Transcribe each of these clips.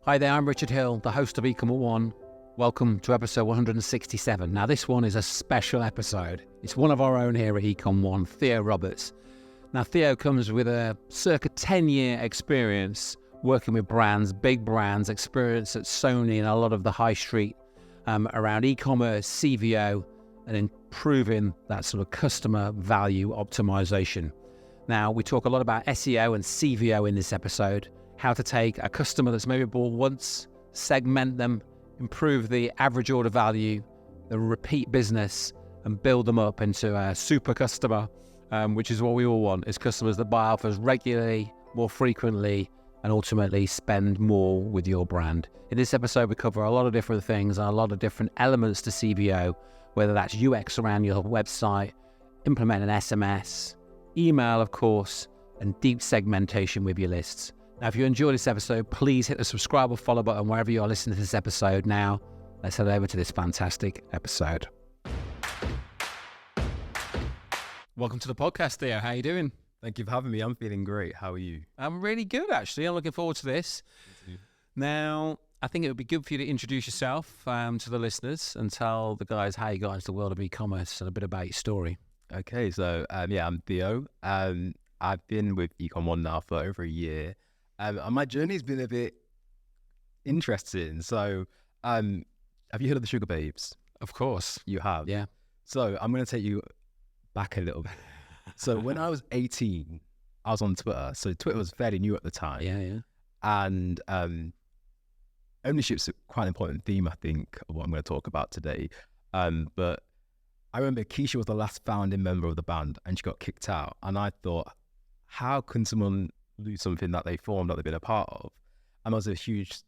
Hi there, I'm Richard Hill, the host of eComOne. Welcome to episode 167. Now, this one is a special episode. It's one of our own here at eComOne, Theo Roberts. Now, Theo comes with a circa 10-year experience working with brands, big brands, experience at Sony and a lot of the high street around eCommerce, CVO, and improving that sort of customer value optimization. Now, we talk a lot about SEO and CVO in this episode, how to take a customer that's maybe bought once, segment them, improve the average order value, the repeat business, and build them up into a super customer, which is what we all want, is customers that buy off us regularly, more frequently, and ultimately spend more with your brand. In this episode, we cover a lot of different things, a lot of different elements to CVO, whether that's UX around your website, implement an SMS, email, of course, and deep segmentation with your lists. Now, if you enjoyed this episode, please hit the subscribe or follow button wherever you're listening to this episode. Now, let's head over to this fantastic episode. Welcome to the podcast, Theo. How are you doing? Thank you for having me. I'm feeling great. How are you? I'm really good, actually. I'm looking forward to this. Now, I think it would be good for you to introduce yourself to the listeners and tell the guys how you got into the world of e-commerce and a bit about your story. Okay, so I'm Theo. I've been with eComOne now for over a year. And my journey's been a bit interesting. So have you heard of the Sugar Babes? Of course. You have? Yeah. So I'm going to take you back a little bit. So when I was 18, I was on Twitter. So Twitter was fairly new at the time. Yeah. And ownership's quite an important theme, I think, of what I'm going to talk about today. But I remember Keisha was the last founding member of the band and she got kicked out. And I thought, how can someone lose something that they formed, that they've been a part of? And it was a huge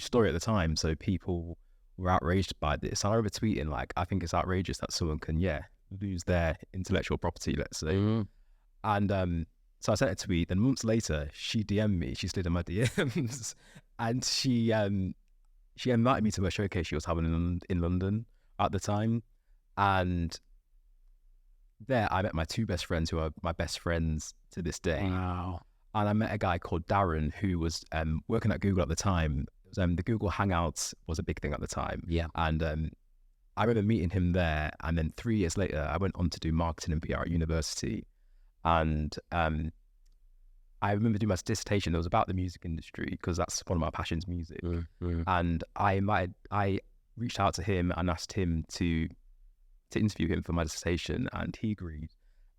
story at the time. So people were outraged by this. And I remember tweeting, like, I think it's outrageous that someone can, lose their intellectual property, let's say. Mm-hmm. And so I sent a tweet. Then months later, she DM'd me. She slid in my DMs. And she invited me to a showcase she was having in London at the time. And there I met my two best friends who are my best friends to this day. Wow. And I met a guy called Darren who was working at Google at the time. It was, the Google Hangouts was a big thing at the time. Yeah. And I remember meeting him there. And then 3 years later, I went on to do marketing and PR at university. And I remember doing my dissertation. It was about the music industry because that's one of my passions, music. And I reached out to him and asked him to interview him for my dissertation, and he agreed.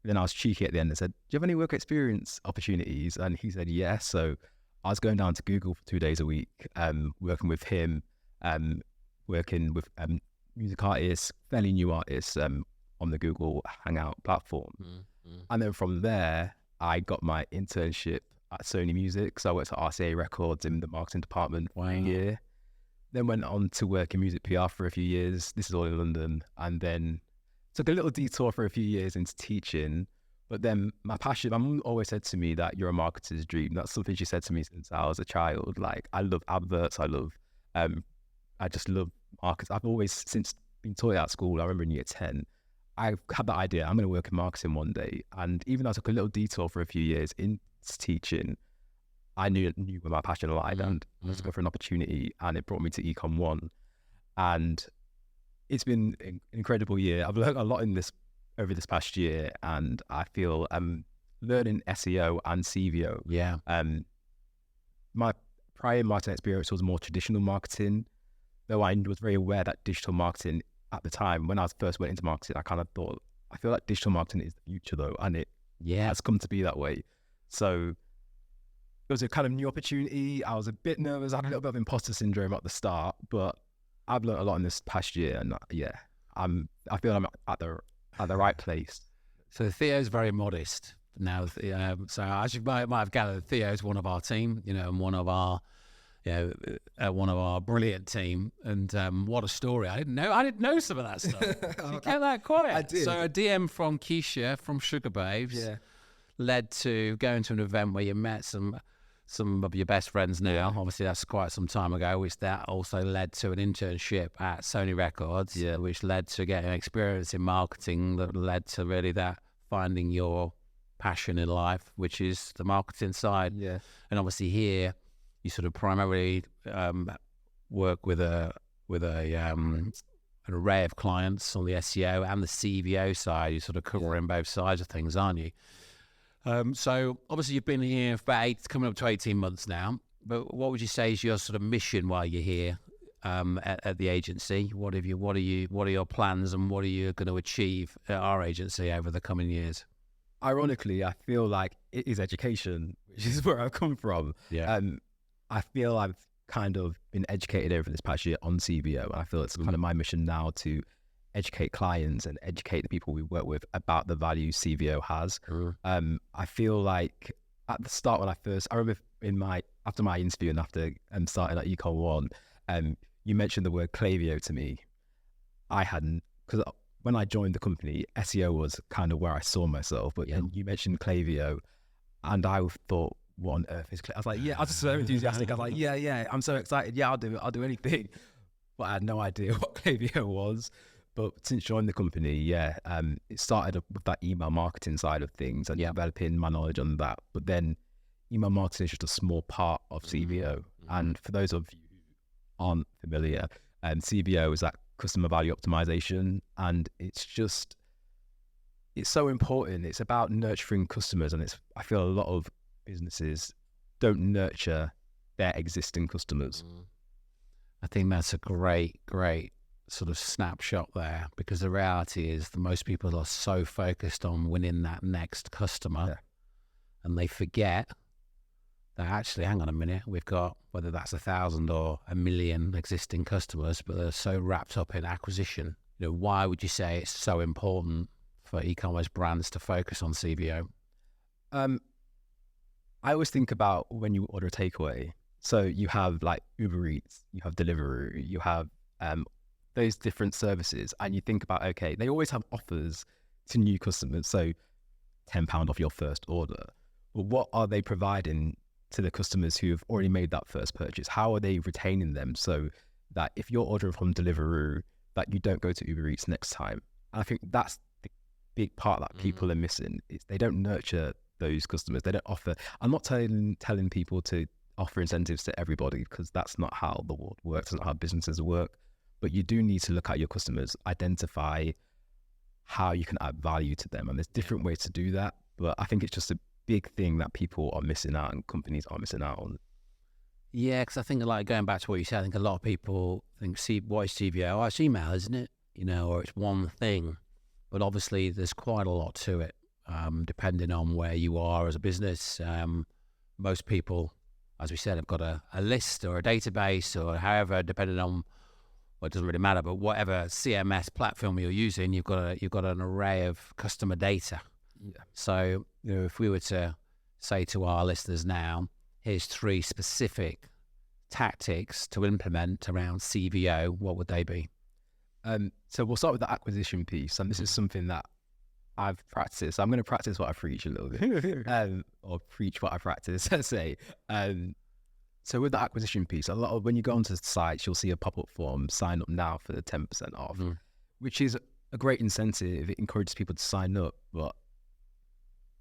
Then I was cheeky at the end and said, do you have any work experience opportunities? And he said yes. So I was going down to Google for 2 days a week, working with him, working with music artists, fairly new artists on the Google Hangout platform. And then from there, I got my internship at Sony Music. So I worked at RCA Records in the marketing department for a year. Then went on to work in music PR for a few years. This is all in London. And then took a little detour for a few years into teaching. But then my passion, my mum always said to me that you're a marketer's dream. That's something she said to me since I was a child. Like, I love adverts. I just love markets. I've always, since being taught at school, I remember in year 10, I had that idea, I'm going to work in marketing one day. And even though I took a little detour for a few years in teaching, I knew where my passion lied, and I was going for an opportunity, and it brought me to eComOne. And it's been an incredible year. I've learned a lot over this past year, and I feel learning SEO and CVO. Yeah. My prior marketing experience was more traditional marketing, though I was very aware that digital marketing at the time, when I first went into marketing, I kind of thought, I feel like digital marketing is the future though, and it has come to be that way. So it was a kind of new opportunity. I was a bit nervous. I had a little bit of imposter syndrome at the start, but I've learned a lot in this past year, and I feel I'm at the right place. So Theo's very modest now. So as you might have gathered, Theo's one of our team, and one of our brilliant team. And what a story! I didn't know some of that stuff. You kept that quiet. I did. So a DM from Keisha from Sugar Babes led to going to an event where you met some of your best friends now. Obviously, that's quite some time ago, which that also led to an internship at Sony Records, which led to getting experience in marketing that led to really that finding your passion in life, which is the marketing side. Yeah. And obviously here, you sort of primarily work with an array of clients on the SEO and the CVO side. You're sort of covering both sides of things, aren't you? So obviously you've been here for coming up to 18 months now, but what would you say is your sort of mission while you're here at the agency? What are your plans, and what are you going to achieve at our agency over the coming years? Ironically, I feel like it is education, which is where I've come from. Yeah. I feel I've kind of been educated over this past year on CVO, and I feel it's kind of my mission now to educate clients and educate the people we work with about the value CVO has. I feel like at the start when I remember after my interview and after starting at eComOne, you mentioned the word Klaviyo to me. I hadn't, because when I joined the company, SEO was kind of where I saw myself, but you mentioned Klaviyo, and I thought, what on earth is Klaviyo? I was like, I was just so enthusiastic. I was like, yeah, I'm so excited. Yeah, I'll do it. I'll do anything. But I had no idea what Klaviyo was. But since joining the company, it started with that email marketing side of things and developing my knowledge on that. But then email marketing is just a small part of CVO. And for those of you who aren't familiar, CVO is that customer value optimization. And it's so important. It's about nurturing customers. And I feel a lot of businesses don't nurture their existing customers. I think that's a great sort of snapshot there, because the reality is that most people are so focused on winning that next customer and they forget that actually, hang on a minute, we've got, whether that's 1,000 or 1,000,000 existing customers, but they're so wrapped up in acquisition. Why would you say it's so important for e-commerce brands to focus on CVO? I always think about when you order a takeaway. So you have like Uber Eats, you have Deliveroo, you have those different services, and you think about, okay, they always have offers to new customers, so £10 off your first order. But what are they providing to the customers who have already made that first purchase? How are they retaining them so that if you're ordering from Deliveroo, that you don't go to Uber Eats next time? And I think that's the big part that people are missing. Is they don't nurture those customers. They don't offer. I'm not telling people to offer incentives to everybody, because that's not how the world works. That's not how businesses work. But you do need to look at your customers, identify how you can add value to them. And there's different ways to do that. But I think it's just a big thing that people are missing out and companies are missing out on. Yeah, because I think, like, going back to what you said, I think a lot of people think, what is CVO? Oh, it's email, isn't it? Or it's one thing. But obviously there's quite a lot to it, depending on where you are as a business. Most people, as we said, have got a list or a database, or however, depending on, well, it doesn't really matter, but whatever CMS platform you're using, you've got an array of customer data. Yeah. So, if we were to say to our listeners now, here's 3 specific tactics to implement around CVO, what would they be? So we'll start with the acquisition piece, and this is something that I've practiced. I'm going to practice what I preach a little bit, or preach what I practice, let's say. So with the acquisition piece, a lot of, when you go onto sites, you'll see a pop-up form, sign up now for the 10% off, which is a great incentive. It encourages people to sign up, but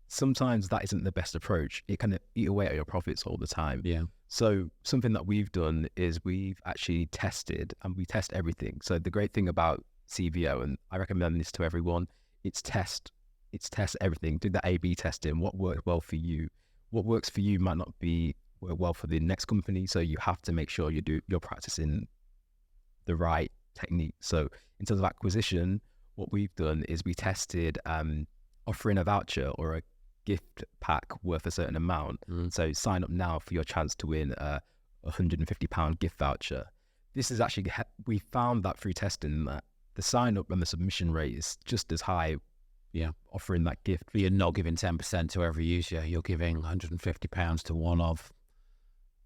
sometimes that isn't the best approach. It can eat away at your profits all the time. Yeah. So something that we've done is we've actually tested, and we test everything. So the great thing about CVO, and I recommend this to everyone, it's test everything. Do the A/B testing. What works well for you? What works for you might not be work well for the next company. So you have to make sure you're practicing the right technique. So in terms of acquisition, what we've done is we tested offering a voucher or a gift pack worth a certain amount. So sign up now for your chance to win a £150 gift voucher. This is actually, we found that through testing that the sign up and the submission rate is just as high. Yeah, offering that gift. But you're not giving 10% to every user. You're giving £150 to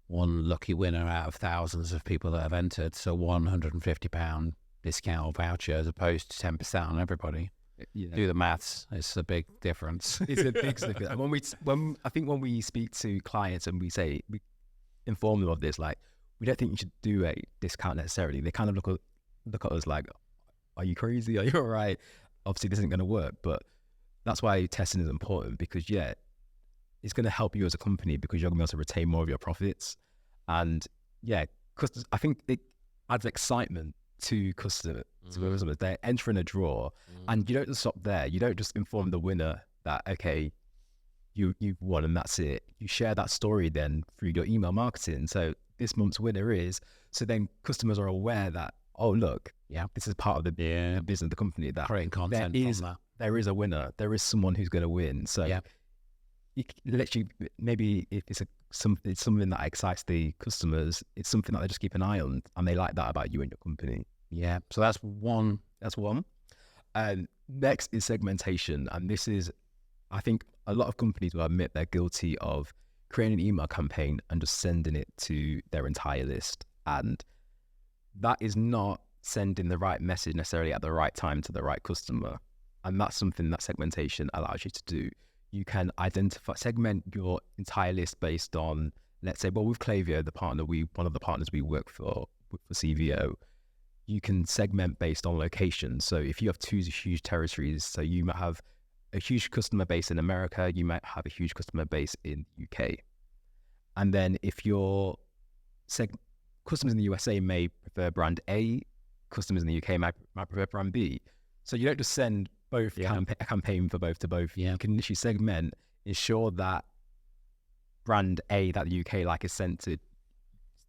one lucky winner out of thousands of people that have entered. So £150 discount or voucher as opposed to 10% on everybody. Yeah. Do the maths. It's a big difference. It's a big difference. And when we speak to clients and we inform them of this, like, we don't think you should do a discount necessarily. They kind of look at us like, are you crazy? Are you all right? Obviously this isn't going to work, but that's why testing is important, because it's going to help you as a company, because you're going to be able to retain more of your profits. And yeah, customers, I think it adds excitement to customers. They're entering a draw, and you don't just stop there. You don't just inform the winner that, okay, you've won and that's it. You share that story then through your email marketing. So this month's winner is, so then customers are aware that, oh, look, this is part of the business, the company, that creating content there is a winner. There is someone who's going to win. So you literally, maybe if it's something that excites the customers, it's something that they just keep an eye on, and they like that about you and your company. Yeah. So that's one. Next is segmentation. And this is, I think a lot of companies will admit they're guilty of creating an email campaign and just sending it to their entire list. And that is not sending the right message necessarily at the right time to the right customer. And that's something that segmentation allows you to do. You can segment your entire list based on, let's say, well, with Klaviyo, one of the partners we work for CVO, you can segment based on location. So if you have two huge territories, so you might have a huge customer base in America, you might have a huge customer base in UK. And then if your customers in the USA may prefer brand A, customers in the UK might prefer brand B. So you don't just send both a campaign for both to both. You can literally segment, ensure that brand A that the UK like is sent to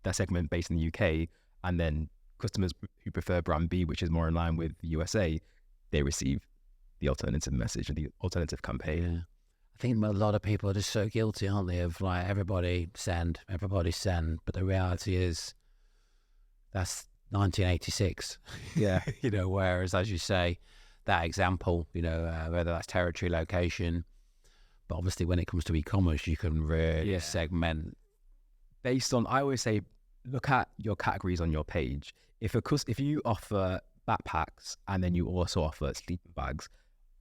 their segment based in the UK, and then customers who prefer brand B, which is more in line with the USA, they receive the alternative message and the alternative campaign. Yeah. I think a lot of people are just so guilty, aren't they, of like everybody send. But the reality is that's 1986. Yeah. Whereas, as you say, that example, whether that's territory, location, but obviously when it comes to e-commerce, you can really segment. Based on, I always say, look at your categories on your page. If you offer backpacks and then you also offer sleeping bags,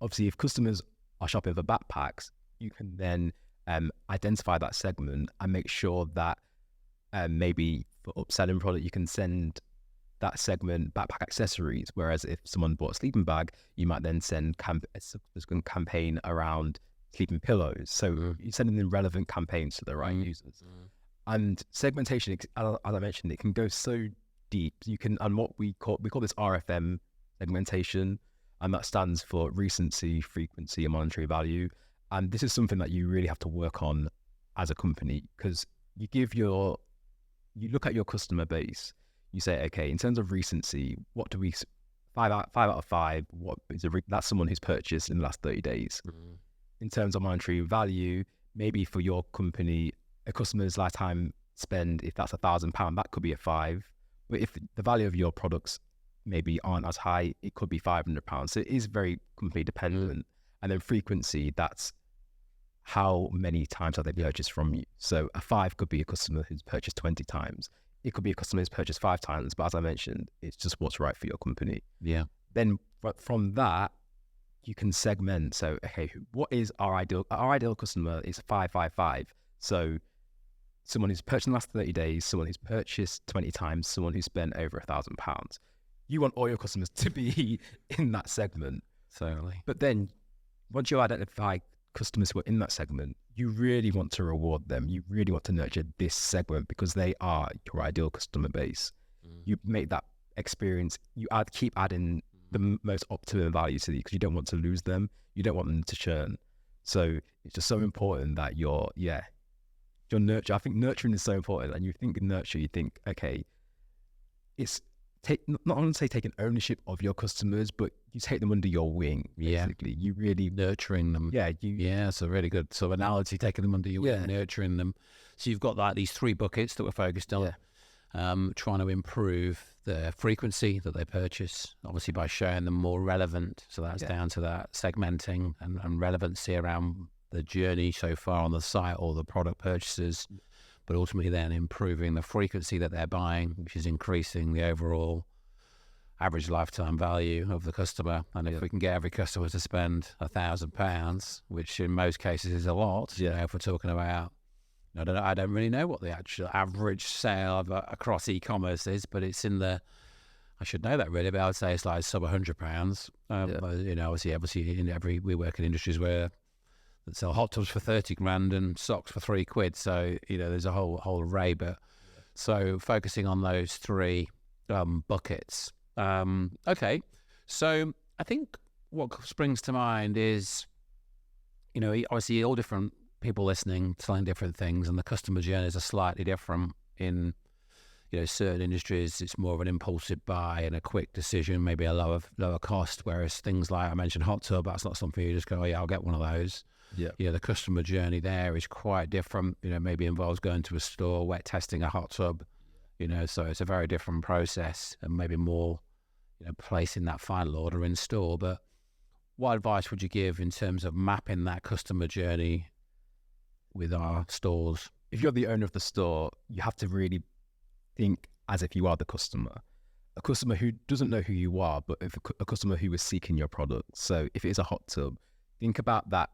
obviously if customers are shopping for backpacks, you can then identify that segment and make sure that maybe for upselling product, you can send that segment backpack accessories. Whereas if someone bought a sleeping bag, you might then send a subsequent campaign around sleeping pillows. So you're sending in relevant campaigns to the right users. And segmentation, as I mentioned, it can go so deep. You can, and what we call this RFM segmentation, and that stands for recency, frequency, and monetary value. And this is something that you really have to work on as a company, because you look at your customer base, you say, okay, in terms of recency, what do we, 5 out of 5, what is that's someone who's purchased in the last 30 days. In terms of monetary value, maybe for your company, a customer's lifetime spend, if that's £1,000, that could be a 5. But if the value of your products maybe aren't as high, it could be £500. So it is very company dependent. And then frequency, that's how many times have they purchased from you. So a 5 could be a customer who's purchased 20 times. It could be a customer who's purchased 5 times. But as I mentioned, it's just what's right for your company. Yeah. Then from that, you can segment. So, okay, what is our ideal? Our ideal customer is 555. So someone who's purchased in the last 30 days, someone who's purchased 20 times, someone who's spent over £1,000. You want all your customers to be in that segment. Certainly. But then once you identify customers who are in that segment, you really want to reward them. You really want to nurture this segment because they are your ideal customer base. You make that experience, keep adding the most optimum value to these because you don't want to lose them. You don't want them to churn. So it's just so important that your nurture. I think nurturing is so important. And you think nurture, you think, okay, it's not only say taking ownership of your customers, but you take them under your wing. Basically, you really nurturing them. It's a really good sort of analogy. Taking them under your wing, nurturing them. So you've got like these 3 buckets that we're focused on. Trying to improve the frequency that they purchase, obviously by showing them more relevant. So that's down to that segmenting and relevancy around the journey so far on the site or the product purchases, but ultimately then improving the frequency that they're buying, which is increasing the overall average lifetime value of the customer. And if we can get every customer to spend £1,000, which in most cases is a lot, if we're talking about, I don't really know what the actual average sale across e-commerce is, but it's in the, I should know that really, but I would say it's like sub £100. Obviously we work in industries that sell hot tubs for 30 grand and socks for £3. So, there's a whole array, but So focusing on those three buckets. Okay, so I think what springs to mind is, obviously all different people listening, selling different things, and the customer journeys are slightly different. In certain industries, it's more of an impulsive buy and a quick decision, maybe a lower cost. Whereas things like I mentioned, hot tub, that's not something you just go, oh yeah, I'll get one of those. Yeah. The customer journey there is quite different. Maybe involves going to a store, wet testing a hot tub. So it's a very different process, and maybe more, placing that final order in store. But what advice would you give in terms of mapping that customer journey with our stores? If you're the owner of the store, you have to really think as if you are the customer. A customer who doesn't know who you are, but if a customer who is seeking your product. So if it is a hot tub, think about that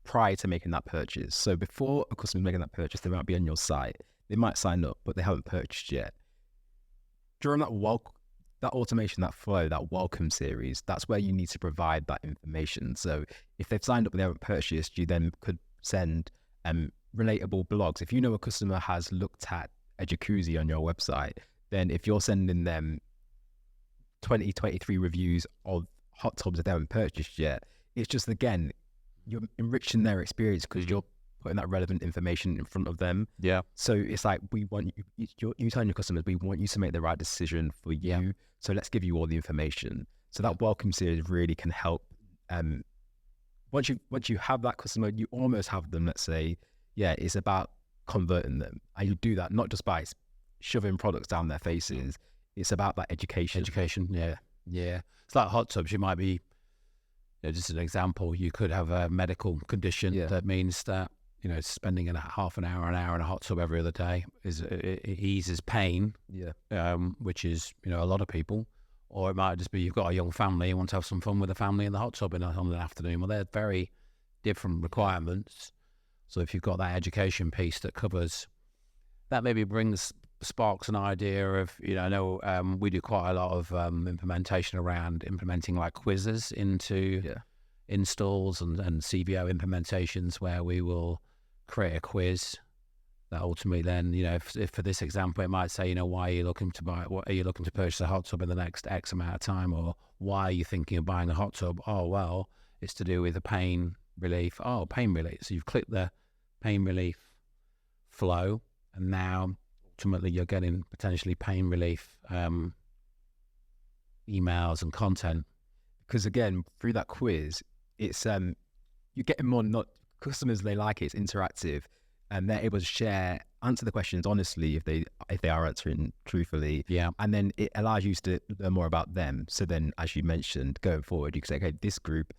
prior to making that purchase. So before a customer is making that purchase, they might be on your site. They might sign up, but they haven't purchased yet. During that automation, that flow, that welcome series, that's where you need to provide that information. So if they've signed up but they haven't purchased, you then could send relatable blogs. If you know a customer has looked at a jacuzzi on your website, then if you're sending them 23 reviews of hot tubs that they haven't purchased yet, it's just, again, you're enriching their experience because you're putting that relevant information in front of them. Yeah. So it's like, we want you telling your customers, we want you to make the right decision for you. Yeah. So let's give you all the information. So that welcome series really can help. Once you have that customer, you almost have them. Let's say, it's about converting them, and you do that not just by shoving products down their faces. It's about that education. Yeah. It's like hot tubs. You might be, just an example, you could have a medical condition that means that, spending half an hour in a hot tub every other day it eases pain, which is, a lot of people. Or it might just be you've got a young family and want to have some fun with the family in the hot tub on an afternoon. Well, they're very different requirements. So if you've got that education piece that covers, that maybe sparks an idea of, I know we do quite a lot of implementation around implementing like quizzes into installs and CVO implementations, where we will create a quiz that ultimately then, if for this example, it might say, why are you looking to purchase a hot tub in the next X amount of time, or why are you thinking of buying a hot tub? Oh, well, it's to do with the pain relief. Oh, pain relief. So you've clicked the pain relief flow, and now ultimately you're getting potentially pain relief emails and content. Because again, through that quiz, it's you're getting more, not customers, they like it, it's interactive, and they're able to answer the questions honestly if they are answering truthfully. Yeah. And then it allows you to learn more about them. So then, as you mentioned, going forward, you can say, okay, this group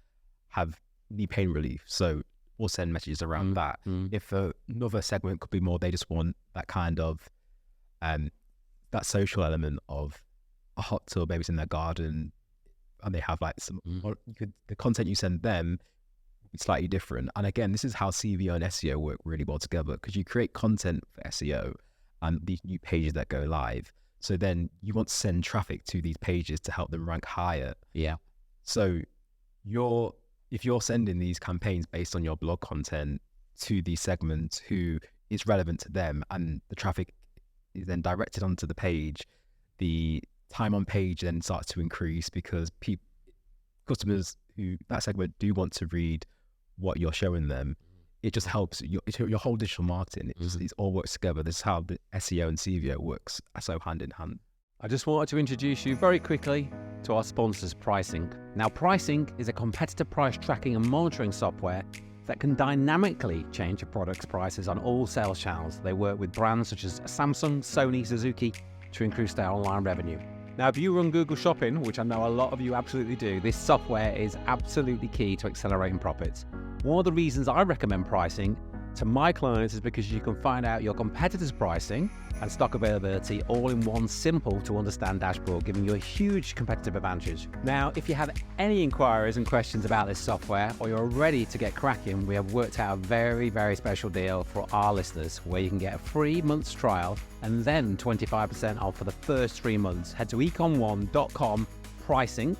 need pain relief, so we'll send messages around that. If another segment could be more, they just want that kind of that social element of a hot tub, maybe it's in their garden, and they have like some the content you send them is slightly different. And again, this is how CVO and SEO work really well together, because you create content for SEO and these new pages that go live. So then you want to send traffic to these pages to help them rank higher. Yeah. So if you're sending these campaigns based on your blog content to these segments who is relevant to them, and the traffic is then directed onto the page, the time on page then starts to increase, because customers who that segment do want to read what you're showing them. It just helps your whole digital marketing. It all works together. This is how the SEO and CVO works so hand in hand. I just wanted to introduce you very quickly to our sponsors, Pricing. Now, Pricing is a competitive price tracking and monitoring software that can dynamically change a product's prices on all sales channels. They work with brands such as Samsung, Sony, Suzuki to increase their online revenue. Now, if you run Google Shopping, which I know a lot of you absolutely do, this software is absolutely key to accelerating profits. One of the reasons I recommend Pricing to my clients is because you can find out your competitors' pricing and stock availability all in one simple to understand dashboard, giving you a huge competitive advantage. Now, if you have any inquiries and questions about this software, or you're ready to get cracking, we have worked out a very, very special deal for our listeners, where you can get a free month's trial and then 25% off for the first 3 months. Head to ecomone.com pricing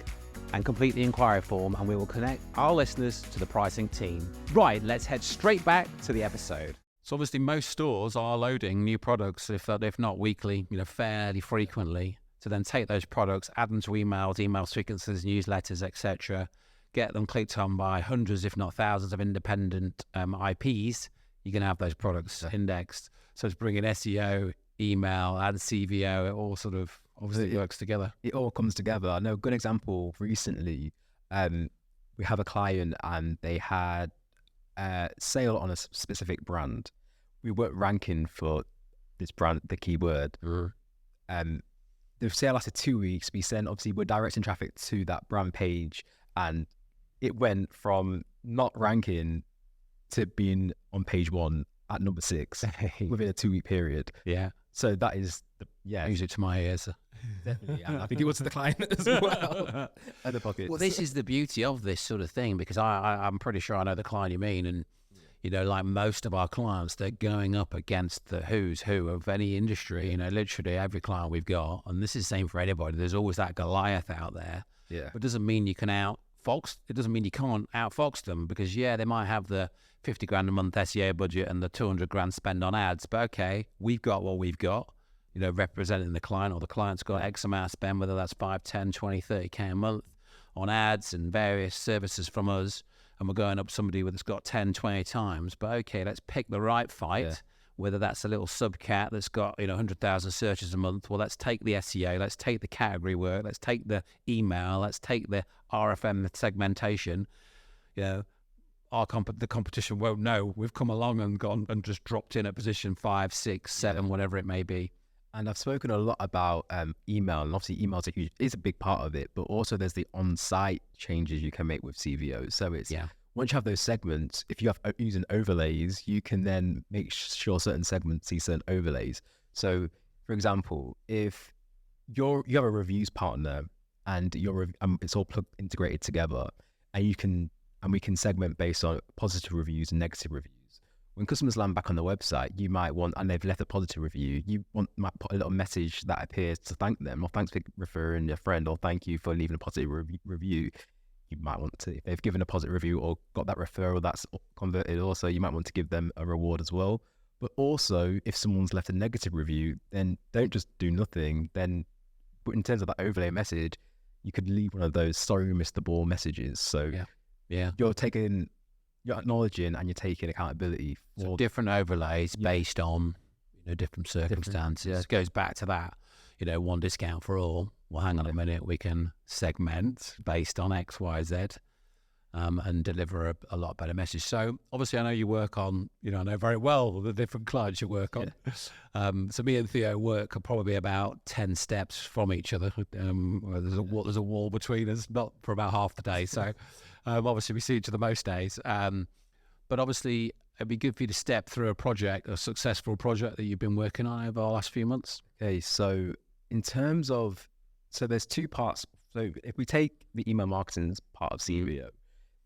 and complete the inquiry form, and we will connect our listeners to the Pricing team. Right, let's head straight back to the episode. So obviously most stores are loading new products, if not weekly, fairly frequently, to then take those products, add them to emails, email sequences, newsletters, etc., get them clicked on by hundreds, if not thousands of independent IPs. You can have those products indexed. So it's bringing SEO, email, and CVO, it all sort of obviously works together. It all comes together. I know a good example recently, we have a client and they had a sale on a specific brand. We weren't ranking for this brand, the keyword. The sale lasted 2 weeks. We're directing traffic to that brand page, and it went from not ranking to being on page 1 at number 6 within a 2 week period. Yeah. So that is music to my ears. Definitely. And I think it was to the client as well. At the pockets. Well, this is the beauty of this sort of thing, because I'm pretty sure I know the client you mean, and like most of our clients, they're going up against the who's who of any industry. Literally every client we've got, and this is the same for anybody. There's always that Goliath out there. Yeah. But it doesn't mean you can outfox. It doesn't mean you can't outfox them, because they might have the 50 grand a month SEO budget and the 200 grand spend on ads. But okay, we've got what we've got. Representing the client, or the client's got X amount of spend, whether that's 5, 10, 20, 30K a month on ads and various services from us, and we're going up somebody that's got 10, 20 times. But okay, let's pick the right fight, whether that's a little subcat that's got 100,000 searches a month. Well, let's take the SEO, let's take the category work, let's take the email, let's take the RFM, the segmentation. The competition won't know. We've come along and gone and just dropped in at position 5, 6, 7, whatever it may be. And I've spoken a lot about email, and obviously email is a big part of it, but also there's the on-site changes you can make with CVO. So it's once you have those segments, if you have using overlays, you can then make sure certain segments see certain overlays. So, for example, if you have a reviews partner and it's all integrated together, and we can segment based on positive reviews and negative reviews. When customers land back on the website, you might want, and they've left a positive review, might put a little message that appears to thank them, or thanks for referring your friend, or thank you for leaving a positive review. You might want to, if they've given a positive review or got that referral that's converted also, you might want to give them a reward as well. But also, if someone's left a negative review, then don't just do nothing. But in terms of that overlay message, you could leave one of those "sorry we missed the ball" messages. So you're acknowledging and you're taking accountability for different overlays based on different circumstances. It goes back to that, one discount for all. Well, hang on a minute, we can segment based on X, Y, Z, and deliver a lot better message. So obviously I know you work on, I know very well the different clients you work on. So me and Theo work probably about 10 steps from each other. There's a wall between us, not for about half the day. So obviously we see each other most days. But obviously it'd be good for you to step through a successful project that you've been working on over the last few months. Okay, so in terms of, there's two parts. So if we take the email marketing part of CVO,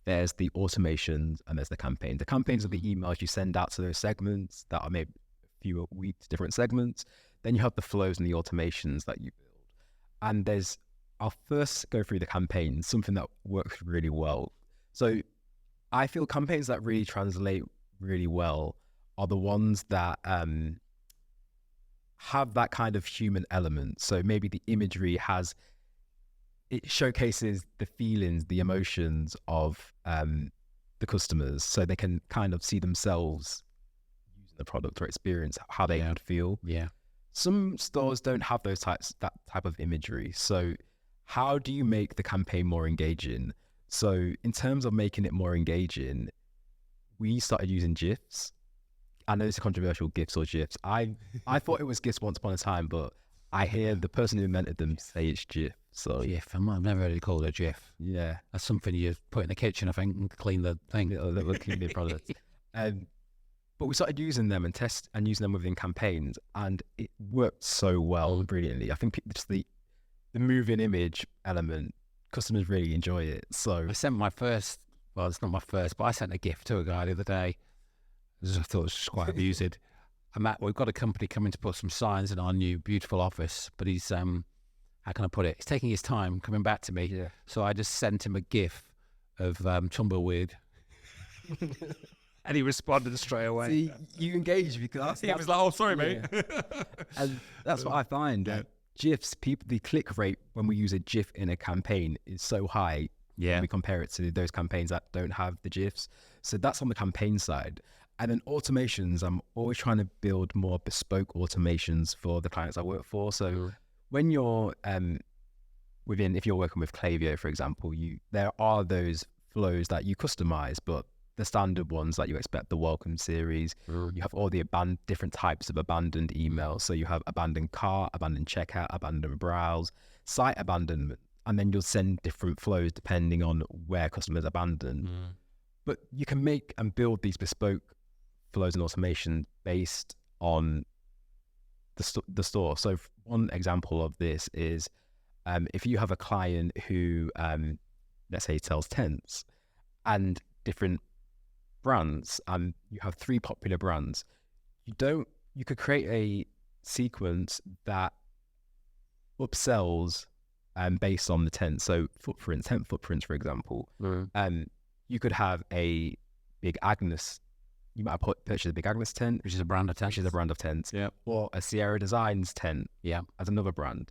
there's the automations and there's the campaign. The campaigns are the emails you send out to those segments that are maybe a few weeks, different segments. Then you have the flows and the automations that you build. And I'll first go through the campaigns, something that works really well. So I feel campaigns that really translate really well are the ones that have that kind of human element. So maybe the imagery it showcases the feelings, the emotions of the customers, so they can kind of see themselves using the product or experience how they would feel. Yeah. Some stores don't have that type of imagery. So how do you make the campaign more engaging? So in terms of making it more engaging, we started using GIFs. I know it's controversial, GIFs or GIFs. I thought it was GIFs once upon a time, but I hear the person who invented them say it's GIF. So GIF, I've never really called it a GIF. Yeah. That's something you put in the kitchen, I think, and clean the thing. Clean the product. But we started using them and using them within campaigns, and it worked so well, brilliantly. I think just the moving image element, customers really enjoy it. So I sent it's not my first, but I sent a GIF to a guy the other day. I thought it was just quite amusing. We've got a company coming to put some signs in our new beautiful office, but he's, how can I put it? He's taking his time coming back to me. Yeah. So I just sent him a GIF of Tumbleweed. And he responded straight away. See, you engage because He was like, "Oh, sorry, mate." And that's what I find. GIFs, the click rate when we use a GIF in a campaign is so high. Yeah. When we compare it to those campaigns that don't have the GIFs. So that's on the campaign side. And then automations, I'm always trying to build more bespoke automations for the clients I work for. So when you're if you're working with Klaviyo, for example, there are those flows that you customize, but the standard ones that you expect, the welcome series, you have all the different types of abandoned emails. So you have abandoned cart, abandoned checkout, abandoned browse, site abandonment, and then you'll send different flows depending on where customers abandon. But you can make and build these bespoke flows and automation based on the store. So one example of this is if you have a client who, let's say, sells tents and different brands, and you have 3 popular brands, you could create a sequence that upsells based on the tent. So tent footprints, for example. You could have a Big Agnes. You might have purchased a Big Agnes tent, Which is a brand of tents. Yeah. Or a Sierra Designs tent. Yeah. As another brand.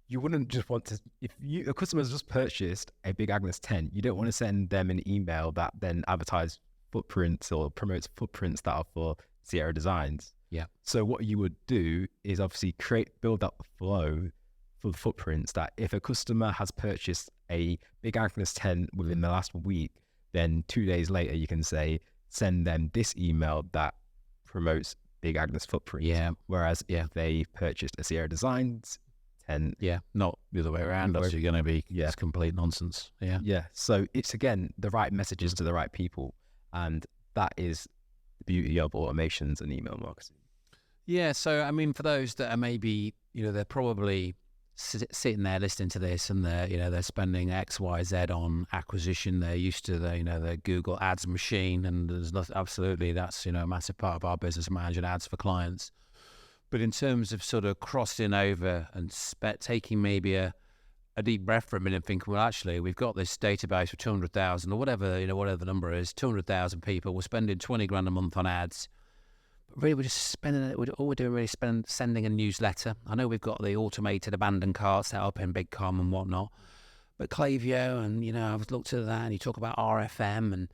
You wouldn't just want to, if a customer has just purchased a Big Agnes tent, you don't want to send them an email that then advertise footprints or promotes footprints that are for Sierra Designs. Yeah. So what you would do is obviously build that flow for the footprints that if a customer has purchased a Big Agnes tent within the last week, then 2 days later you can say, send them this email that promotes Big Agnes footprints. Yeah. Whereas if they purchased a Sierra Designs tent, not the other way around. That's going to be it's complete nonsense. Yeah. So it's again the right messages to the right people, and that is the beauty of automations and email marketing. Yeah. So I mean, for those that are maybe they're probably sitting there listening to this, and they're spending X, Y, Z on acquisition. They're used to the Google Ads machine, and there's nothing. Absolutely, that's a massive part of our business, managing ads for clients. But in terms of sort of crossing over and taking maybe a deep breath for a minute, and thinking, well, actually, we've got this database of 200,000 or whatever the number is, 200,000 people. We're spending 20 grand a month on ads. Really, we're just spending it. All we're doing really is sending a newsletter. I know we've got the automated abandoned cart set up in eCom and whatnot, but Klaviyo and I've looked at that, and you talk about RFM and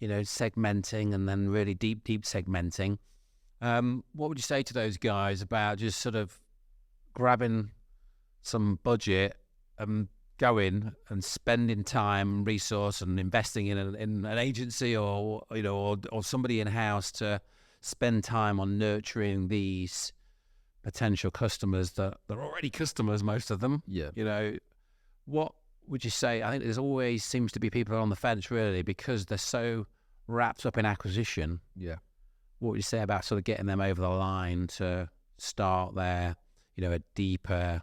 segmenting, and then really deep segmenting. What would you say to those guys about just sort of grabbing some budget and going and spending time, resource, and investing in an agency or somebody in house to spend time on nurturing these potential customers that they're already customers, most of them. Yeah. What would you say? I think there's always seems to be people on the fence, really, because they're so wrapped up in acquisition. Yeah. What would you say about sort of getting them over the line to start their, a deeper,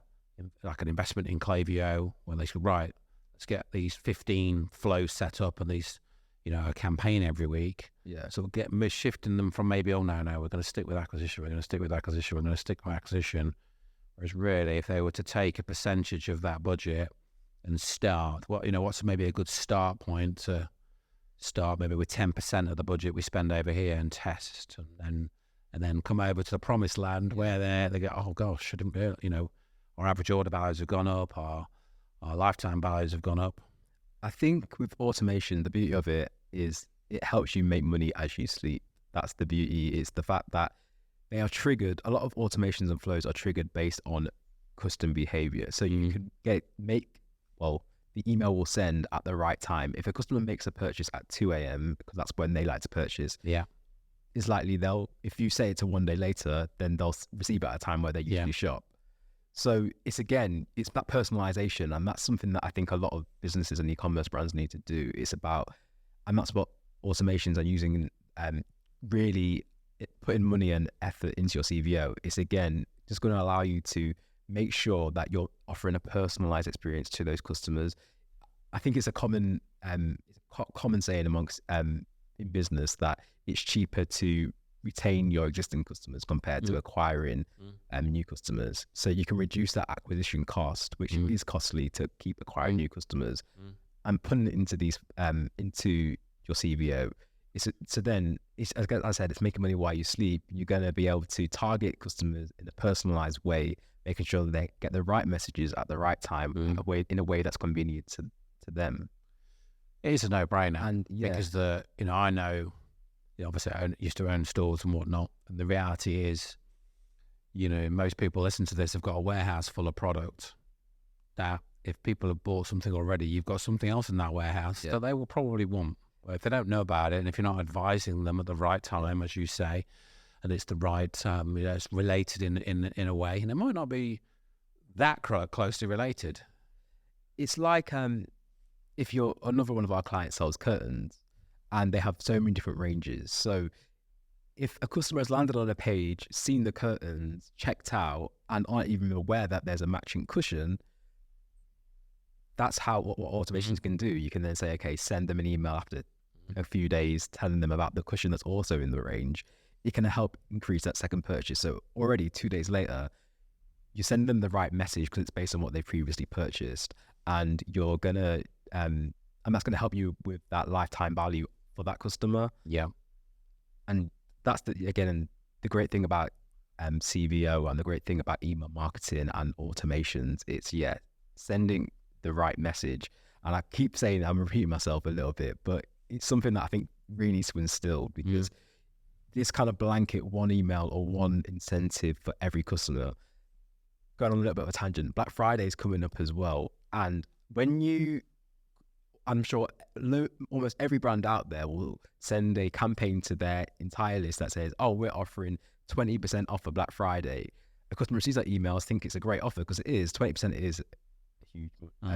like an investment in Klaviyo, where they say, right, let's get these 15 flows set up and these, a campaign every week. Yeah. So we'll shifting them from maybe, no, we're going to stick with acquisition. We're going to stick with acquisition. We're going to stick with acquisition. Whereas really, if they were to take a percentage of that budget and start, what's maybe a good start point to start maybe with 10% of the budget we spend over here and test, and then come over to the promised land where they go, oh gosh, I didn't really, our average order values have gone up, our lifetime values have gone up. I think with automation, the beauty of it is it helps you make money as you sleep. That's the beauty. It's the fact that they are triggered. A lot of automations and flows are triggered based on custom behavior. So you could the email will send at the right time. If a customer makes a purchase at 2 a.m, because that's when they like to purchase, it's likely if you say it to 1 day later, then they'll receive it at a time where they usually shop. So it's that personalization, and that's something that I think a lot of businesses and e-commerce brands need to do. And that's what automations and using really putting money and effort into your CVO. It's again just going to allow you to make sure that you're offering a personalized experience to those customers. I think it's a common saying amongst in business that it's cheaper to retain your existing customers compared to acquiring new customers. So you can reduce that acquisition cost, which is costly to keep acquiring new customers, and putting it into these into your CVO As I said, it's making money while you sleep. You're going to be able to target customers in a personalized way, making sure that they get the right messages at the right time, in a way that's convenient to them. It is a no-brainer, And because I know, obviously I used to own stores and whatnot, and the reality is, most people listen to this have got a warehouse full of product. Now, if people have bought something already, you've got something else in that warehouse that they will probably want. If they don't know about it, and if you're not advising them at the right time, as you say, and it's the right, it's related in a way, and it might not be that closely related. It's like if you're another one of our clients sells curtains, and they have so many different ranges. So if a customer has landed on a page, seen the curtains, checked out, and aren't even aware that there's a matching cushion, that's what automations can do. You can then say, okay, send them an email after a few days telling them about the cushion that's also in the range. It can help increase that second purchase. So already 2 days later, you send them the right message because it's based on what they previously purchased, and you're gonna and that's gonna help you with that lifetime value for that customer. Yeah, and that's the great thing about CVO, and the great thing about email marketing and automations. It's sending the right message. And I keep saying, I'm repeating myself a little bit, but it's something that I think really needs to instill, because this kind of blanket one email or one incentive for every customer. Going on a little bit of a tangent, Black Friday is coming up as well. And I'm sure almost every brand out there will send a campaign to their entire list that says, oh, we're offering 20% off for Black Friday. A customer receives that email, think it's a great offer, because it is. 20% is a huge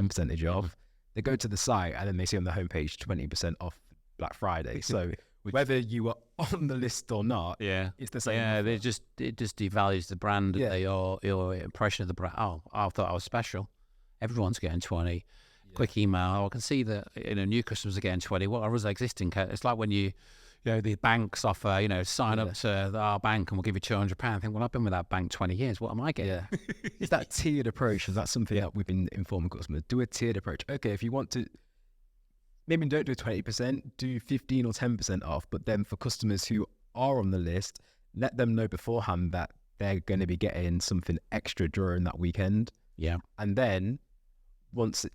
percentage off. They go to the site and then they see on the homepage 20% off Black Friday. So whether you are on the list or not, it's the same. Yeah, it just devalues the brand, your impression of the brand. Oh, I thought I was special. Everyone's getting 20. Quick email. I can see that new customers are getting 20. What are those existing? It's like when the banks offer, sign up to our bank and we'll give you £200. I think, well, I've been with that bank 20 years. What am I getting? Yeah. It's that tiered approach. Is that something that we've been informing customers? Do a tiered approach. Okay, if you want to, maybe don't do 20%, do 15 or 10% off. But then for customers who are on the list, let them know beforehand that they're going to be getting something extra during that weekend. Yeah. And then once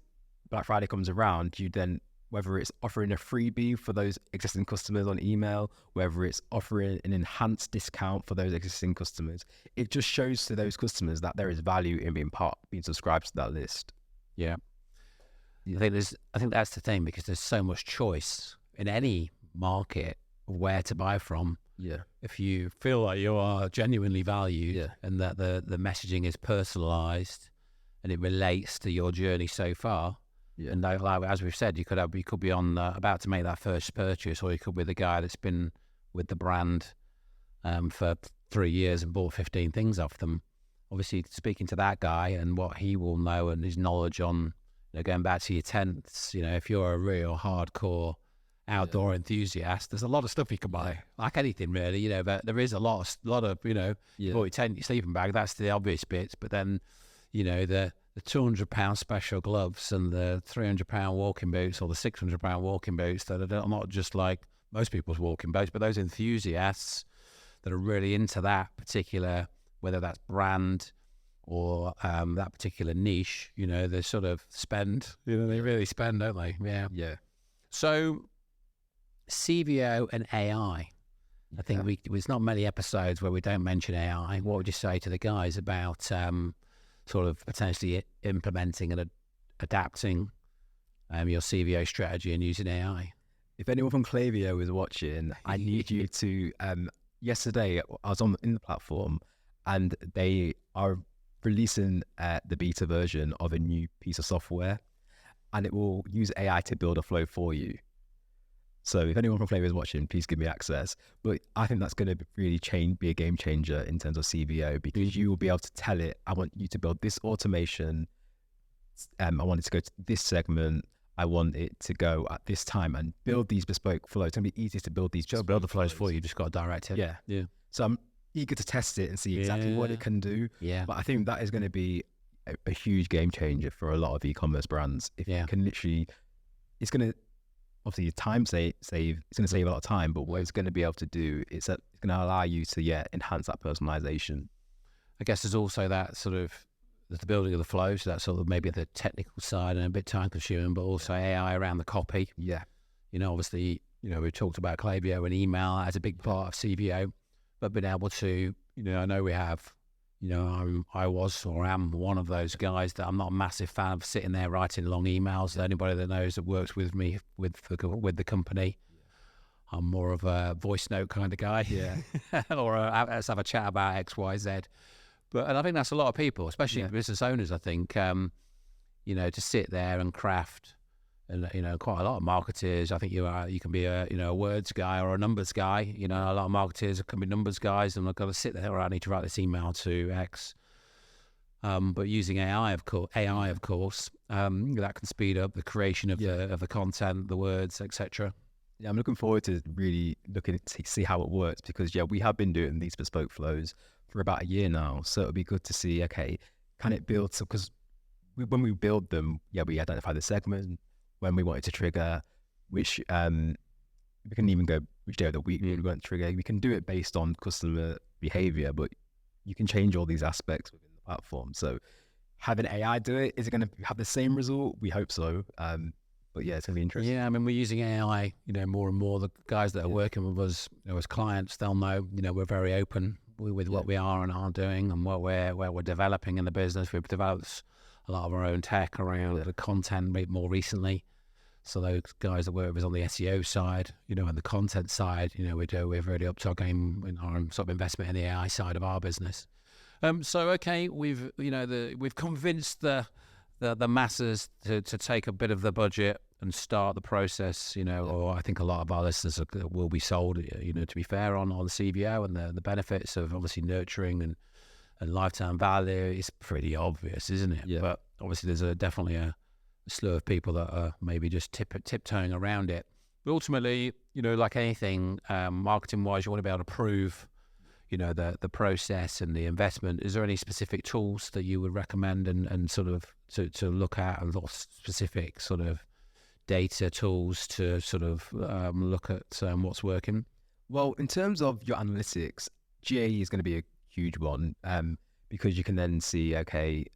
Black Friday comes around, you then, whether it's offering a freebie for those existing customers on email, whether it's offering an enhanced discount for those existing customers, it just shows to those customers that there is value in being subscribed to that list. Yeah. I think that's the thing, because there's so much choice in any market of where to buy from. Yeah. If you feel like you are genuinely valued and that the messaging is personalised and it relates to your journey so far, and like, as we've said, you could be on about to make that first purchase, or you could be the guy that's been with the brand for 3 years and bought 15 things off them. Obviously, speaking to that guy and what he will know and his knowledge on, going back to your tents, if you're a real hardcore outdoor enthusiast, there's a lot of stuff you can buy, like anything really, but there is a lot of your tent, your sleeping bag, that's the obvious bits, but then, the £200 special gloves and the £300 walking boots, or the £600 walking boots that are not just like most people's walking boots, but those enthusiasts that are really into that particular, whether that's brand or that particular niche, they sort of spend, they really spend, don't they? Yeah. Yeah. So CVO and AI, I think there's not many episodes where we don't mention AI. What would you say to the guys about sort of potentially implementing and adapting your CVO strategy and using AI? If anyone from Klaviyo is watching, I need you to, yesterday I was in the platform and they are releasing the beta version of a new piece of software, and it will use AI to build a flow for you. So if anyone from Klaviyo is watching, please give me access. But I think that's going to really be a game changer in terms of CVO, because you will be able to tell it, I want you to build this automation. I want it to go to this segment. I want it to go at this time, and build these bespoke flows. It's going to be easiest to build these. Just build the flows for you. Just got to direct it. Yeah. So I'm eager to test it and see exactly what it can do. Yeah. But I think that is going to be a huge game changer for a lot of e-commerce brands. If you can literally, it's going to obviously time save. It's going to save a lot of time, but what it's going to be able to do is that it's going to allow you to enhance that personalization. I guess there's also that sort of the building of the flow, so that's sort of maybe the technical side and a bit time consuming, but also AI around the copy. Yeah. Obviously, we've talked about Klaviyo and email as a big part of CVO, but being able to, I know we have, I was or am one of those guys that I'm not a massive fan of sitting there writing long emails. Anybody that knows that works with me with the company, I'm more of a voice note kind of guy. Yeah. Or let's have a chat about X, Y, Z. And I think that's a lot of people, especially business owners, I think, to sit there and craft, and, quite a lot of marketers, I think you can be a words guy or a numbers guy. A lot of marketers can be numbers guys, and I've got to sit there, I need to write this email to X. But using AI, of course, that can speed up the creation of the content, the words, etc. Yeah, I'm looking forward to really looking to see how it works, because we have been doing these bespoke flows for about a year now. So it'll be good to see, okay, can it build? So because when we build them, we identify the segment, when we want it to trigger, which we can even go which day of the week we want to trigger. We can do it based on customer behavior, but you can change all these aspects within the platform. So having AI do it, is it going to have the same result? We hope so. But it's going to be interesting. Yeah, I mean, we're using AI, more and more. The guys that are working with us, as clients, they'll know, we're very open with what we are and aren't doing, and where we're developing in the business. We've developed a lot of our own tech around the content more recently. So those guys that work with us on the SEO side, and the content side, we're really up to our game in our sort of investment in the AI side of our business. So okay, we've convinced the masses to take a bit of the budget and start the process, or I think a lot of our listeners will be sold, to be fair, on the CVO and the benefits of obviously nurturing and lifetime value. Is pretty obvious, isn't it? Yeah. But obviously there's definitely a slew of people that are maybe just tiptoeing around it. But ultimately, like anything, marketing-wise, you want to be able to prove, the process and the investment. Is there any specific tools that you would recommend and sort of to look at, and specific sort of data tools to sort of look at what's working? Well, in terms of your analytics, GA is going to be a huge one, because you can then see, okay,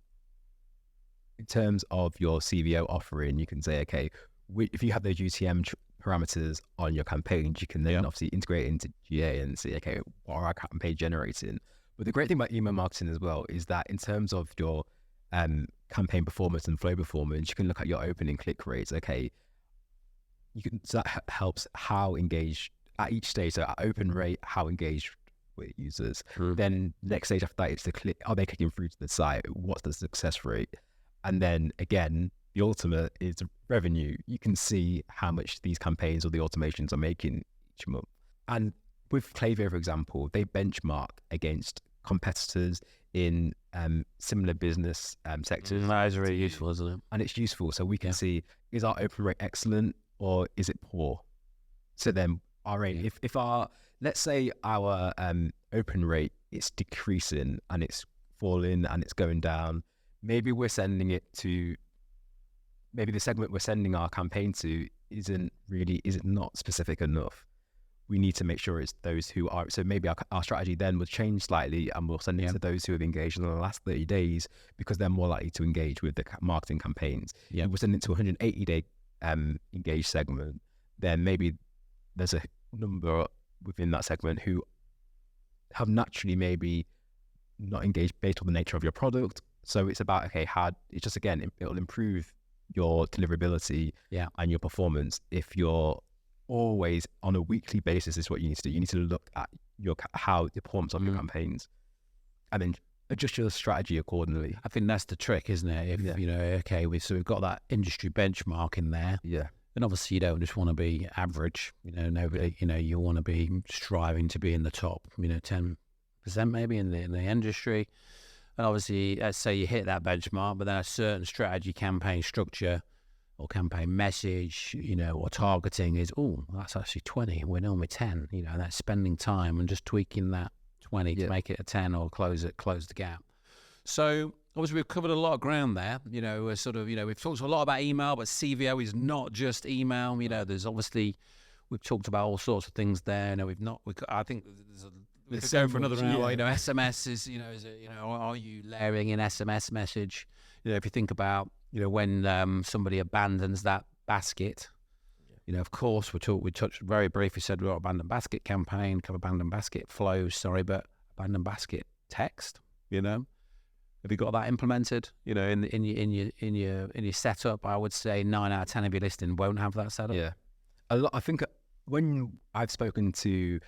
in terms of your CVO offering, you can say, okay, if you have those UTM parameters on your campaigns, you can then obviously integrate it into GA and see, okay, what are our campaign generating? But the great thing about email marketing as well is that in terms of your campaign performance and flow performance, you can look at your open and click rates. Okay, so that helps how engaged at each stage. So at open rate, how engaged with users. Then next stage after that is the click. Are they clicking through to the site? What's the success rate? And then again, the ultimate is revenue. You can see how much these campaigns or the automations are making each month. And with Klaviyo, for example, they benchmark against competitors in similar business sectors. That is really useful, isn't it? And it's useful. So we can see, is our open rate excellent or is it poor? So then our rate, if our, let's say our open rate is decreasing and it's falling and it's going down, maybe we're sending it to, maybe the segment we're sending our campaign to is it not specific enough? We need to make sure it's those who are, so maybe our strategy then would change slightly, and we'll send it to those who have engaged in the last 30 days because they're more likely to engage with the marketing campaigns. If we're sending it to 180-day engaged segment, then maybe there's a number within that segment who have naturally maybe not engaged based on the nature of your product. So it's about, okay, it's just, again, it'll improve your deliverability and your performance if you're always on a weekly basis. Is what you need to do. You need to look at how the performance of your campaigns and then adjust your strategy accordingly. I think that's the trick, isn't it? If we've got that industry benchmark in there. And obviously you don't just want to be average, nobody, you want to be striving to be in the top, 10% maybe in the industry. And obviously, let's say you hit that benchmark, but then a certain strategy, campaign structure or campaign message, or targeting is, that's actually 20, we're normally 10, that's spending time and just tweaking that 20 to make it a 10 or close the gap. So obviously we've covered a lot of ground there. You know, we're sort of, you know, we've talked a lot about email, but CVO is not just email. You know, there's obviously, we've talked about all sorts of things there. No, I think we could go for another hour. Yeah. You know, SMS is, you know, are you layering in SMS message? You know, if you think about, you know, when somebody abandons that basket, you know, of course, we touched very briefly, said we've got abandoned basket campaign, abandoned basket flows, but abandoned basket text, you know. Have you got that implemented? You know, in your setup, I would say 9 out of 10 of your listing won't have that setup. Yeah, a lot. I think when I've spoken to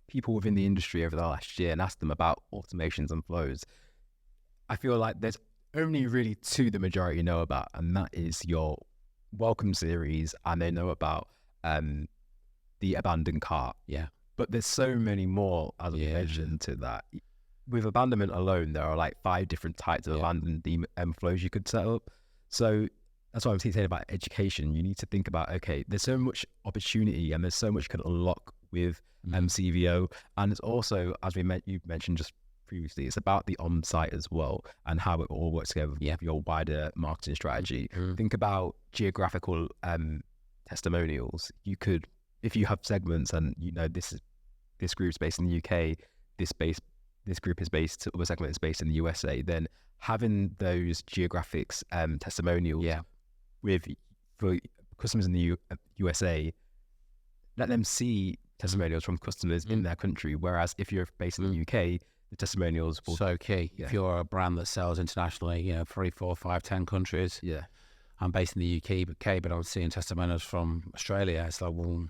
people within the industry over the last year and asked them about automations and flows, I feel like there's only really two the majority know about, and that is your welcome series, and they know about the abandoned cart. Yeah, but there's so many more, as I mentioned, to that. With abandonment alone, there are like 5 different types of abandoned flows you could set up. So that's what I'm saying about education. You need to think about, okay, there's so much opportunity and there's so much you can unlock with CVO. And it's also, as you've mentioned just previously, it's about the on-site as well and how it all works together with your wider marketing strategy. Think about geographical testimonials. You could, if you have segments and you know this group's based in the UK, this group is based, other segment is based in the USA, then having those geographics testimonials for customers in the USA, let them see testimonials from customers in their country. Whereas if you're based in the UK, the testimonials will... So key. Yeah. If you're a brand that sells internationally, you know, 3, 4, 5, 10 countries. Yeah. I'm based in the UK, but I'm seeing testimonials from Australia. It's like, well...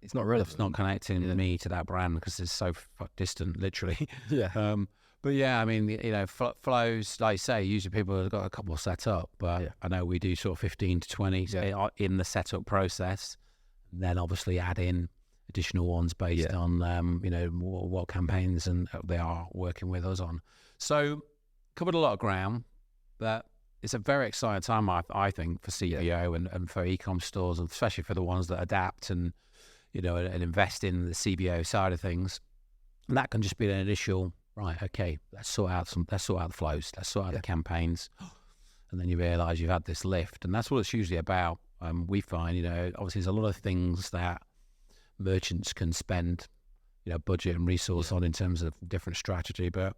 It's not relevant. It's not connecting me to that brand because it's so distant, literally. Yeah. But yeah, I mean, you know, flows, like you say, usually people have got a couple set up, but I know we do sort of 15 to 20 in the setup process. And then obviously add in additional ones based on, you know, what campaigns and they are working with us on. So covered a lot of ground, but it's a very exciting time, I think, for CVO and for eCom stores, and especially for the ones that adapt and, you know, and invest in the CVO side of things. And that can just be an initial, right, okay, let's sort out the flows, let's sort out the campaigns. And then you realise you've had this lift. And that's what it's usually about. We find, you know, obviously there's a lot of things that merchants can spend, you know, budget and resource on in terms of different strategy. But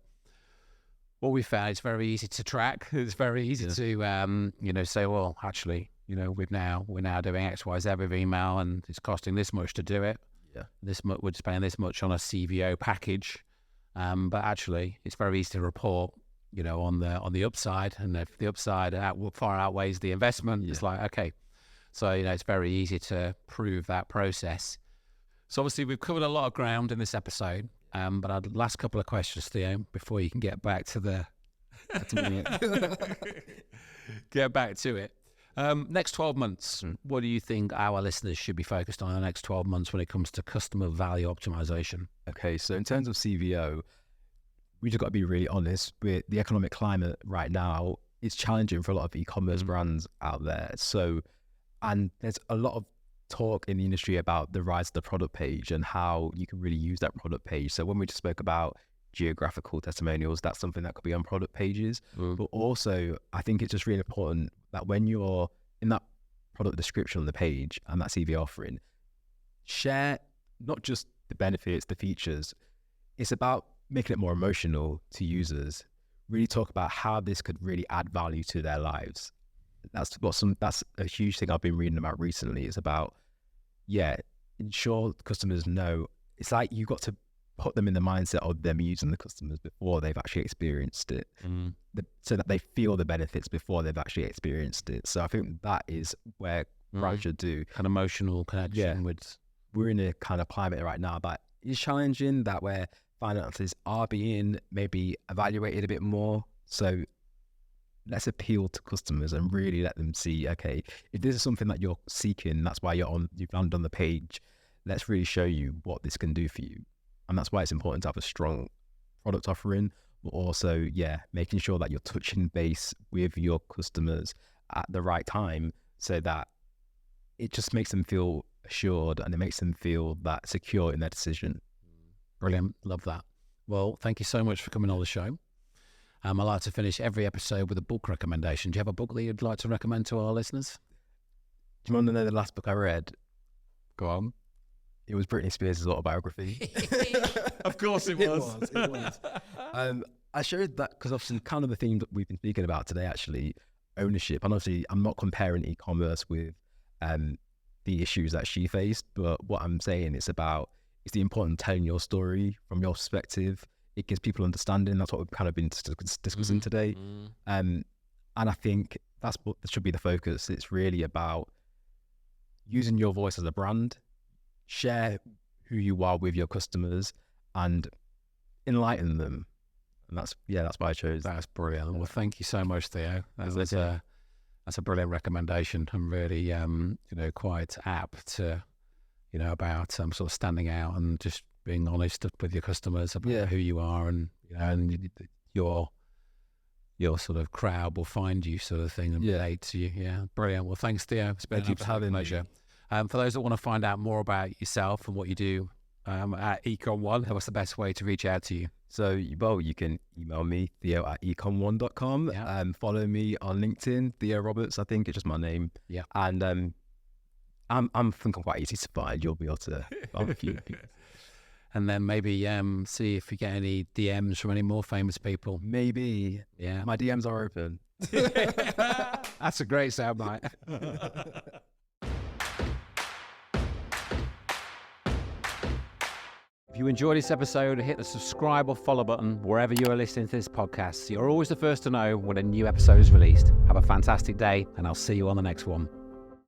what we found, it's very easy to track. It's very easy to, you know, say, well, actually, you know, we're now doing X, Y, Z with email, and it's costing this much to do it. Yeah, we're spending this much on a CVO package, but actually, it's very easy to report, you know, on the upside, and if the upside far outweighs the investment, it's like, okay, so you know, it's very easy to prove that process. So obviously, we've covered a lot of ground in this episode, but our last couple of questions, Theo, before you can get back to the get back to it. Next 12 months, what do you think our listeners should be focused on in the next 12 months when it comes to customer value optimization? Okay, so in terms of CVO, we just got to be really honest with the economic climate right now. It's challenging for a lot of e-commerce brands out there. So, and there's a lot of talk in the industry about the rise of the product page and how you can really use that product page. So when we just spoke about geographical testimonials, that's something that could be on product pages. But also, I think it's just really important that when you're in that product description on the page and that CV offering, share not just the benefits, the features. It's about making it more emotional to users. Really talk about how this could really add value to their lives. That's a huge thing I've been reading about recently. It's about, ensure customers know. It's like you got to put them in the mindset of them using the customers before they've actually experienced it, so that they feel the benefits before they've actually experienced it. So I think that is where brands should do. An emotional connection with... We're in a kind of climate right now that is challenging, that where finances are being maybe evaluated a bit more. So let's appeal to customers and really let them see, okay, if this is something that you're seeking, that's why you've landed on the page, let's really show you what this can do for you. And that's why it's important to have a strong product offering, but also, making sure that you're touching base with your customers at the right time so that it just makes them feel assured and it makes them feel that secure in their decision. Brilliant. Love that. Well, thank you so much for coming on the show. I like to finish every episode with a book recommendation. Do you have a book that you'd like to recommend to our listeners? Do you want to know the last book I read? Go on. It was Britney Spears' autobiography. Of course it was. It was. I shared that because obviously kind of the theme that we've been speaking about today, actually, ownership. And obviously I'm not comparing e-commerce with the issues that she faced, but what I'm saying is the importance of telling your story from your perspective. It gives people understanding. That's what we've kind of been discussing today. And I think that's what should be the focus. It's really about using your voice as a brand, share who you are with your customers, and enlighten them. And that's why I chose. That's brilliant. Well, thank you so much, Theo. That's a brilliant recommendation, and really, quite apt to, about sort of standing out and just being honest with your customers about who you are, and and your sort of crowd will find you, sort of thing, and relate to you. Yeah, brilliant. Well, thanks, Theo. It's been Thank you for having me. Pleasure. For those that want to find out more about yourself and what you do at eComOne, what's the best way to reach out to you? So, you can email me, theo@ecomone.com. Yeah. Follow me on LinkedIn, Theo Roberts. I think it's just my name. Yeah. And I'm thinking quite easy to find. You'll be able to find a few. And then maybe see if you get any DMs from any more famous people. Maybe. Yeah. My DMs are open. That's a great soundbite. If you enjoyed this episode, hit the subscribe or follow button wherever you are listening to this podcast. You're always the first to know when a new episode is released. Have a fantastic day, and I'll see you on the next one.